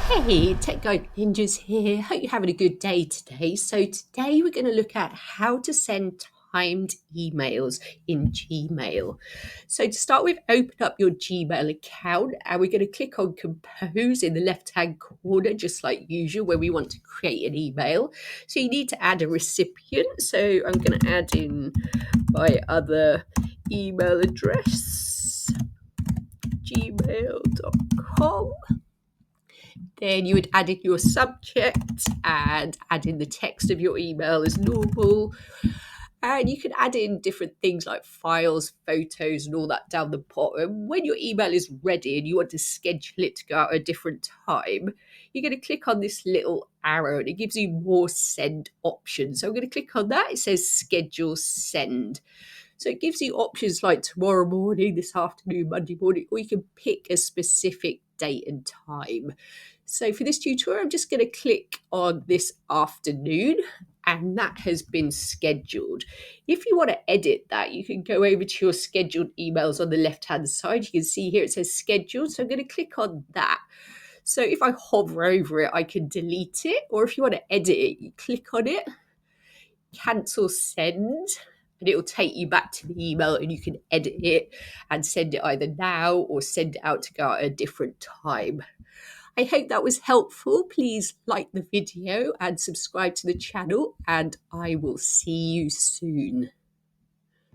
Hey, Tech Guide Ninjas here. Hope you're having a good day today. So today we're going to look at how to send timed emails in Gmail. So to start with, open up your Gmail account and we're going to click on Compose in the left-hand corner, just like usual, where we want to create an email. So you need to add a recipient. So I'm going to add in my other email address, gmail.com. Then you would add in your subject and add in the text of your email as normal. And you can add in different things like files, photos, and all that down the bottom. When your email is ready and you want to schedule it to go out at a different time, you're going to click on this little arrow and it gives you more send options. So I'm going to click on that. It says schedule send. So it gives you options like tomorrow morning, this afternoon, Monday morning, or you can pick a specific date and time. So for this tutorial, I'm just going to click on this afternoon and that has been scheduled. If you want to edit that, you can go over to your scheduled emails on the left-hand side. You can see here it says scheduled. So I'm going to click on that. So if I hover over it, I can delete it. Or if you want to edit it, you click on it, cancel send, and it will take you back to the email and you can edit it and send it either now or send it out to go at a different time. I hope that was helpful. Please like the video and subscribe to the channel, and I will see you soon.